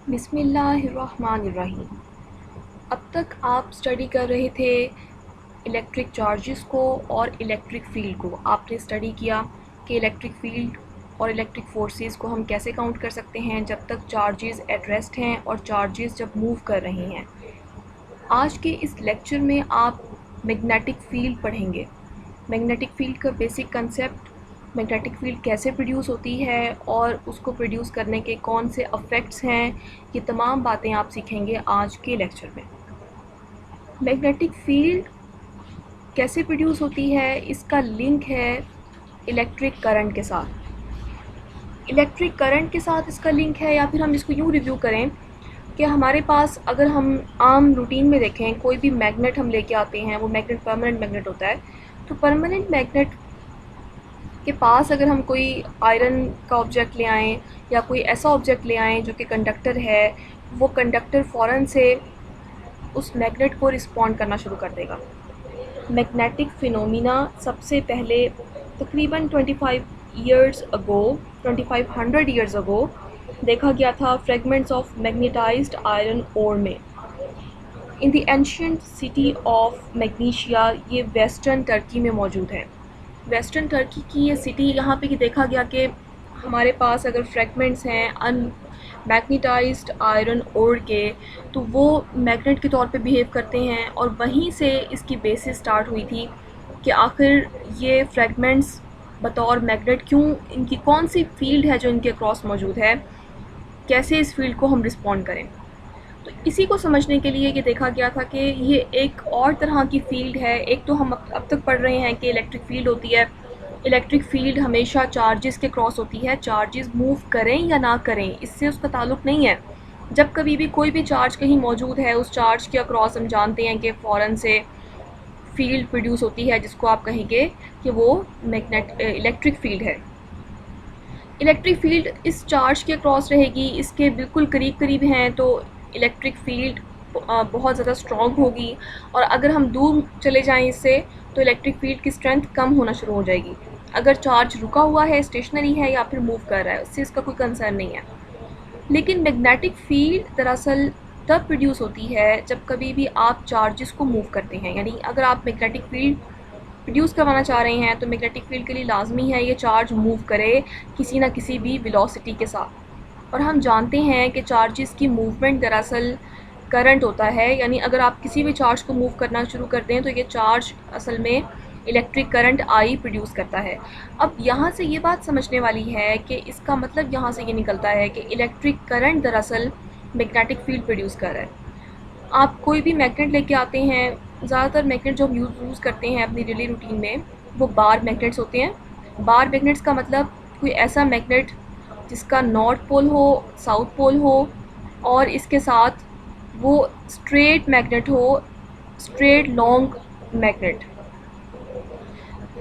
बिस्मिल्लाहिर्रहमानिर्रहीम। अब तक आप स्टडी कर रहे थे इलेक्ट्रिक चार्जेस को और इलेक्ट्रिक फ़ील्ड को। आपने स्टडी किया कि इलेक्ट्रिक फ़ील्ड और इलेक्ट्रिक फोर्सेस को हम कैसे काउंट कर सकते हैं जब तक चार्जेस एट रेस्ट हैं और चार्जेस जब मूव कर रहे हैं। आज के इस लेक्चर में आप मैग्नेटिक फ़ील्ड पढ़ेंगे। मैग्नेटिक फ़ील्ड का बेसिक कंसेप्ट, मैग्नेटिक फ़ील्ड कैसे प्रोड्यूस होती है और उसको प्रोड्यूस करने के कौन से इफ़ेक्ट्स हैं, ये तमाम बातें आप सीखेंगे आज के लेक्चर में। मैग्नेटिक फ़ील्ड कैसे प्रोड्यूस होती है, इसका लिंक है इलेक्ट्रिक करंट के साथ। इलेक्ट्रिक करंट के साथ इसका लिंक है, या फिर हम इसको यूँ रिव्यू करें कि हमारे पास अगर हम आम रूटीन में देखें, कोई भी मैग्नेट हम लेके आते हैं, वो मैग्नेट परमानेंट मैग्नेट होता है। तो परमानेंट मैग्नेट के पास अगर हम कोई आयरन का ऑब्जेक्ट ले आएँ या कोई ऐसा ऑब्जेक्ट ले आएँ जो कि कंडक्टर है, वो कंडक्टर फ़ौरन से उस मैग्नेट को रिस्पॉन्ड करना शुरू कर देगा। मैग्नेटिक फिनोमिना सबसे पहले तकरीबन 2500 ईयर्स अगो देखा गया था fragments of magnetized iron ore में in the ancient city of Magnesia. ये वेस्टर्न टर्की में मौजूद है। वेस्टर्न टर्की की ये सिटी, यहाँ पे देखा गया कि हमारे पास अगर फ्रेगमेंट्स हैं मैग्नेटाइज्ड आयरन ओर के, तो वो मैग्नेट के तौर पे बिहेव करते हैं, और वहीं से इसकी बेसिस स्टार्ट हुई थी कि आखिर ये फ्रेगमेंट्स बतौर मैग्नेट क्यों, इनकी कौन सी फील्ड है जो इनके अक्रॉस मौजूद है, कैसे इस फील्ड को हम रिस्पॉन्ड करें। तो इसी को समझने के लिए ये देखा गया था कि ये एक और तरह की फ़ील्ड है। एक तो हम अब तक पढ़ रहे हैं कि इलेक्ट्रिक फ़ील्ड होती है। इलेक्ट्रिक फ़ील्ड हमेशा चार्जेस के क्रॉस होती है। चार्जेस मूव करें या ना करें, इससे उसका ताल्लुक़ नहीं है। जब कभी भी कोई भी चार्ज कहीं मौजूद है, उस चार्ज के अक्रॉस हम जानते हैं कि फ़ौरन से फ़ील्ड प्रोड्यूस होती है, जिसको आप कहेंगे कि वो इलेक्ट्रिक फ़ील्ड है। इलेक्ट्रिक फ़ील्ड इस चार्ज के क्रॉस रहेगी, इसके बिल्कुल करीब करीब हैं तो इलेक्ट्रिक फ़ील्ड बहुत ज़्यादा स्ट्रॉन्ग होगी, और अगर हम दूर चले जाएं इससे तो इलेक्ट्रिक फ़ील्ड की स्ट्रेंथ कम होना शुरू हो जाएगी। अगर चार्ज रुका हुआ है, स्टेशनरी है या फिर मूव कर रहा है, उससे इसका कोई कंसर्न नहीं है। लेकिन मैग्नेटिक फ़ील्ड दरअसल तब प्रोड्यूस होती है जब कभी भी आप चार्जेस को मूव करते हैं। यानी अगर आप मैग्नेटिक फ़ील्ड प्रोड्यूस करवाना चाह रहे हैं तो मैग्नेटिक फ़ील्ड के लिए लाजमी है ये चार्ज मूव करे किसी ना किसी भी वेलोसिटी के साथ। और हम जानते हैं कि चार्जेस की मूवमेंट दरअसल करंट होता है। यानी अगर आप किसी भी चार्ज को मूव करना शुरू कर दें तो ये चार्ज असल में इलेक्ट्रिक करंट आई प्रोड्यूस करता है। अब यहाँ से ये बात समझने वाली है कि इसका मतलब यहाँ से ये निकलता है कि इलेक्ट्रिक करंट दरअसल मैग्नेटिक फ़ील्ड प्रोड्यूस कर रहा है। आप कोई भी मैग्नेट लेके आते हैं, ज़्यादातर मैग्नेट जो हम यूज़ करते हैं अपनी डेली रूटीन में, वो बार मैग्नेट्स होते हैं। बार मैग्नेट्स का मतलब कोई ऐसा मैग्नेट जिसका नॉर्थ पोल हो, साउथ पोल हो, और इसके साथ वो स्ट्रेट मैग्नेट हो, स्ट्रेट लॉन्ग मैग्नेट।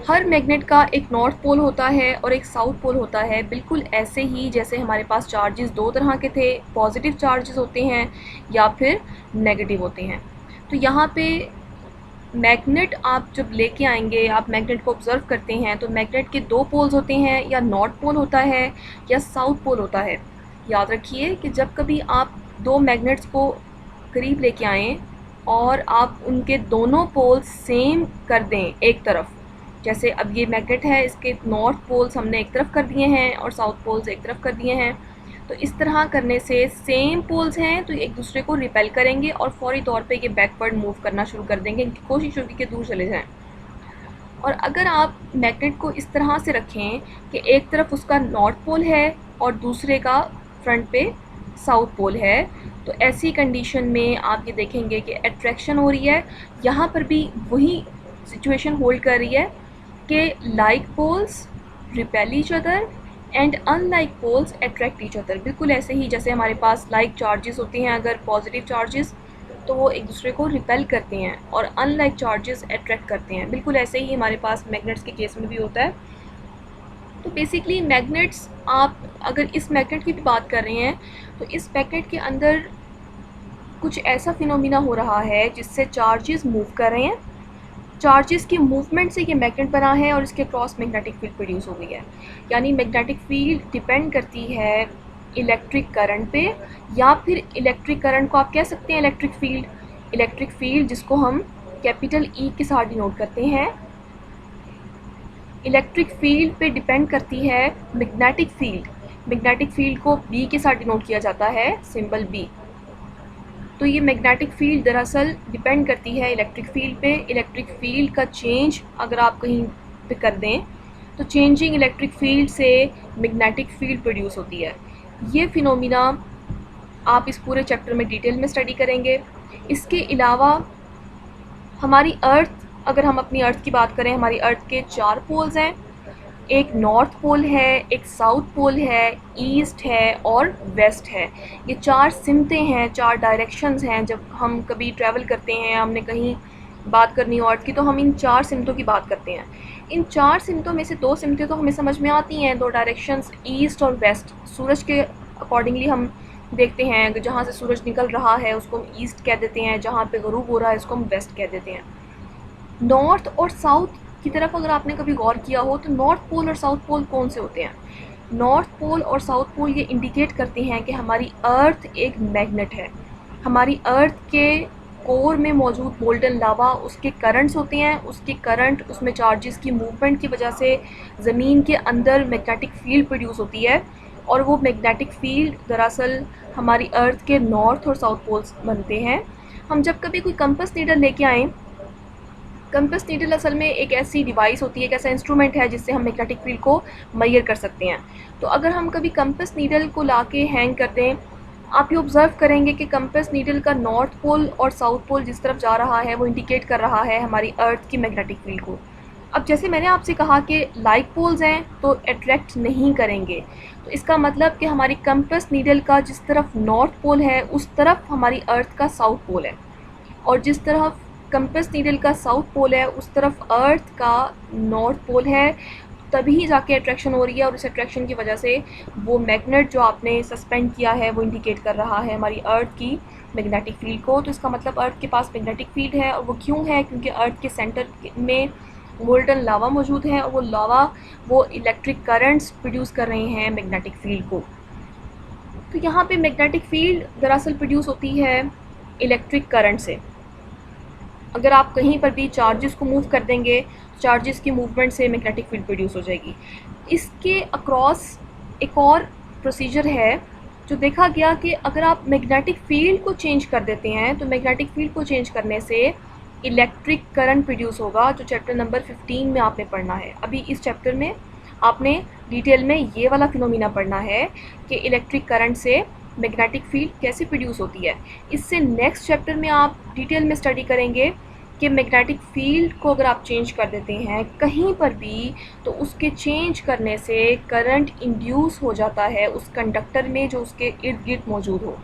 हर मैग्नेट का एक नॉर्थ पोल होता है और एक साउथ पोल होता है। बिल्कुल ऐसे ही जैसे हमारे पास चार्जेस दो तरह के थे, पॉजिटिव चार्जेस होते हैं या फिर नेगेटिव होते हैं। तो यहाँ पे मैग्नेट आप जब लेके आएंगे, आप मैग्नेट को ऑब्ज़र्व करते हैं तो मैग्नेट के दो पोल्स होते हैं, या नॉर्थ पोल होता है या साउथ पोल होता है। याद रखिए कि जब कभी आप दो मैग्नेट्स को करीब लेके आएँ और आप उनके दोनों पोल्स सेम कर दें एक तरफ, जैसे अब ये मैग्नेट है, इसके नॉर्थ पोल्स हमने एक तरफ कर दिए हैं और साउथ पोल्स एक तरफ कर दिए हैं, तो इस तरह करने से सेम पोल्स हैं तो एक दूसरे को रिपेल करेंगे और फौरी तौर पे ये बैकवर्ड मूव करना शुरू कर देंगे, इनकी कोशिश होगी कि दूर चले जाएं। और अगर आप मैग्नेट को इस तरह से रखें कि एक तरफ उसका नॉर्थ पोल है और दूसरे का फ्रंट पे साउथ पोल है, तो ऐसी कंडीशन में आप ये देखेंगे कि अट्रैक्शन हो रही है। यहाँ पर भी वही सिचुएशन होल्ड कर रही है कि like poles repel each other and unlike poles attract each other. बिल्कुल ऐसे ही जैसे हमारे पास लाइक चार्जेस होते हैं, अगर पॉजिटिव चार्जेस, तो वो एक दूसरे को रिपेल करते हैं, और अनलाइक चार्जेस अट्रैक्ट करते हैं। बिल्कुल ऐसे ही हमारे पास मैग्नेट्स के केस में भी होता है। तो बेसिकली मैग्नेट्स, आप अगर इस मैग्नेट की भी बात कर रहे हैं तो इस मैग्नेट के अंदर कुछ ऐसा फिनोमिना हो रहा है जिससे चार्जेस मूव कर रहे हैं। चार्जेस की मूवमेंट से ये मैग्नेट बना है और इसके क्रॉस मैग्नेटिक फील्ड प्रोड्यूस हो गई है। यानी मैग्नेटिक फील्ड डिपेंड करती है इलेक्ट्रिक करंट पे, या फिर इलेक्ट्रिक करंट को आप कह सकते हैं इलेक्ट्रिक फील्ड। इलेक्ट्रिक फील्ड जिसको हम कैपिटल ई के साथ डिनोट करते हैं। इलेक्ट्रिक फील्ड पे डिपेंड करती है मैग्नेटिक फील्ड। मैग्नेटिक फील्ड को बी के साथ डिनोट किया जाता है, सिंबल बी। तो ये मैग्नेटिक फील्ड दरअसल डिपेंड करती है इलेक्ट्रिक फील्ड पे। इलेक्ट्रिक फील्ड का चेंज अगर आप कहीं पे कर दें तो चेंजिंग इलेक्ट्रिक फील्ड से मैग्नेटिक फील्ड प्रोड्यूस होती है। ये फिनोमिना आप इस पूरे चैप्टर में डिटेल में स्टडी करेंगे। इसके अलावा हमारी अर्थ, अगर हम अपनी अर्थ की बात करें, हमारी अर्थ के 4 पोल्स हैं। एक नॉर्थ पोल है, एक साउथ पोल है, ईस्ट है और वेस्ट है। ये 4 सिमतें हैं, 4 डायरेक्शंस हैं। जब हम कभी ट्रैवल करते हैं, हमने कहीं बात करनी हो अर्थ की, तो हम इन 4 सिमतों की बात करते हैं। इन 4 सिमतों में से 2 सिमतें तो हमें समझ में आती हैं, 2 डायरेक्शंस ईस्ट और वेस्ट। सूरज के अकॉर्डिंगली हम देखते हैं कि जहाँ से सूरज निकल रहा है उसको हम ईस्ट कह देते हैं, जहाँ पे गरूब हो रहा है उसको हम वेस्ट कह देते हैं। नॉर्थ और साउथ की तरफ अगर आपने कभी गौर किया हो तो नॉर्थ पोल और साउथ पोल कौन से होते हैं? नॉर्थ पोल और साउथ पोल ये इंडिकेट करते हैं कि हमारी अर्थ एक मैग्नेट है। हमारी अर्थ के कोर में मौजूद मोल्टन लावा, उसके करंट्स होते हैं। उसके करंट, उसमें चार्जेस की मूवमेंट की वजह से ज़मीन के अंदर मैग्नेटिक फील्ड प्रोड्यूस होती है, और वो मैग्नेटिक फील्ड दरअसल हमारी अर्थ के नॉर्थ और साउथ पोल्स बनते हैं। हम जब कभी कोई कंपास नीडल लेके आएँ, कंपास नीडल असल में एक ऐसी डिवाइस होती है, एक ऐसा इंस्ट्रूमेंट है जिससे हम मैग्नेटिक फील्ड को मेजर कर सकते हैं। तो अगर हम कभी कंपास नीडल को लाके हैंग कर दें, आप ये ऑब्ज़र्व करेंगे कि कंपास नीडल का नॉर्थ पोल और साउथ पोल जिस तरफ जा रहा है वो इंडिकेट कर रहा है हमारी अर्थ की मैग्नेटिक फील्ड को। अब जैसे मैंने आपसे कहा कि लाइक पोल्स हैं तो अट्रैक्ट नहीं करेंगे, तो इसका मतलब कि हमारी कंपास नीडल का जिस तरफ नॉर्थ पोल है उस तरफ हमारी अर्थ का साउथ पोल है, और जिस तरफ कंपास नीडल का साउथ पोल है उस तरफ अर्थ का नॉर्थ पोल है। तभी जाके अट्रैक्शन हो रही है, और इस अट्रैक्शन की वजह से वो मैग्नेट जो आपने सस्पेंड किया है वो इंडिकेट कर रहा है हमारी अर्थ की मैग्नेटिक फील्ड को। तो इसका मतलब अर्थ के पास मैग्नेटिक फील्ड है, और वो क्यों है? क्योंकि अर्थ के सेंटर में मोल्टन लावा मौजूद है, और वो लावा वो इलेक्ट्रिक करंट्स प्रोड्यूस कर रहे हैं मैग्नेटिक फील्ड को। तो यहाँ पे मैग्नेटिक फील्ड दरअसल प्रोड्यूस होती है इलेक्ट्रिक करंट से। अगर आप कहीं पर भी चार्जेस को मूव कर देंगे, चार्जेस की मूवमेंट से मैग्नेटिक फील्ड प्रोड्यूस हो जाएगी। इसके अक्रॉस एक और प्रोसीजर है जो देखा गया कि अगर आप मैग्नेटिक फील्ड को चेंज कर देते हैं तो मैग्नेटिक फील्ड को चेंज करने से इलेक्ट्रिक करंट प्रोड्यूस होगा, जो चैप्टर नंबर 15 में आपने पढ़ना है। अभी इस चैप्टर में आपने डिटेल में ये वाला फिनोमिना पढ़ना है कि इलेक्ट्रिक करंट से मैग्नेटिक फील्ड कैसे प्रोड्यूस होती है। इससे नेक्स्ट चैप्टर में आप डिटेल में स्टडी करेंगे कि मैग्नेटिक फील्ड को अगर आप चेंज कर देते हैं कहीं पर भी, तो उसके चेंज करने से करंट इंड्यूस हो जाता है उस कंडक्टर में जो उसके इर्द गिर्द मौजूद हो।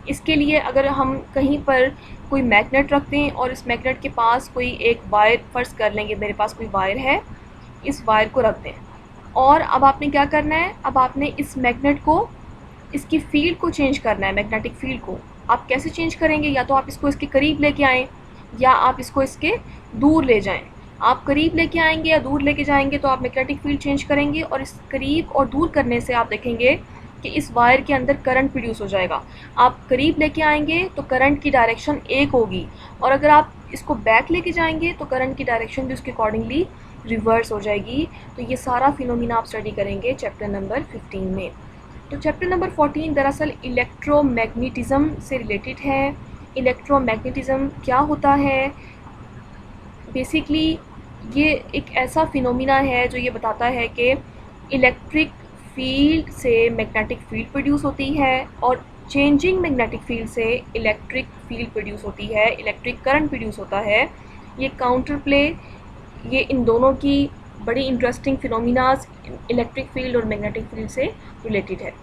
इसके लिए अगर हम कहीं पर कोई मैग्नेट रख दें और इस मैग्नेट के पास कोई एक वायर, फ़र्ज़ कर लेंगे मेरे पास कोई वायर है, इस वायर को रख दें, और अब आपने क्या करना है? अब आपने इस मैग्नेट को, इसकी फ़ील्ड को चेंज करना है। मैग्नेटिक फील्ड को आप कैसे चेंज करेंगे? या तो आप इसको इसके करीब लेके आएँ या आप इसको इसके दूर ले जाएं। आप करीब लेके आएंगे या दूर लेके जाएंगे तो आप मैग्नेटिक फील्ड चेंज करेंगे, और इस करीब और दूर करने से आप देखेंगे कि इस वायर के अंदर करंट प्रोड्यूस हो जाएगा। आप करीब लेके आएंगे तो करंट की डायरेक्शन एक होगी, और अगर आप इसको बैक लेके जाएंगे तो करंट की डायरेक्शन भी उसके अकॉर्डिंगली रिवर्स हो जाएगी। तो ये सारा फिनोमिना आप स्टडी करेंगे चैप्टर नंबर 15 में। तो चैप्टर नंबर 14 दरअसल इलेक्ट्रोमैग्नेटिज़म से रिलेटेड है। इलेक्ट्रोमैग्नेटिज़म क्या होता है? बेसिकली ये एक ऐसा फिनोमिना है जो ये बताता है कि इलेक्ट्रिक फील्ड से मैग्नेटिक फील्ड प्रोड्यूस होती है, और चेंजिंग मैग्नेटिक फील्ड से इलेक्ट्रिक फील्ड प्रोड्यूस होती है, इलेक्ट्रिक करंट प्रोड्यूस होता है। ये काउंटर प्ले, ये इन दोनों की बड़ी इंटरेस्टिंग फिनोमिनाज इलेक्ट्रिक फील्ड और मैग्नेटिक फील्ड से रिलेटेड है।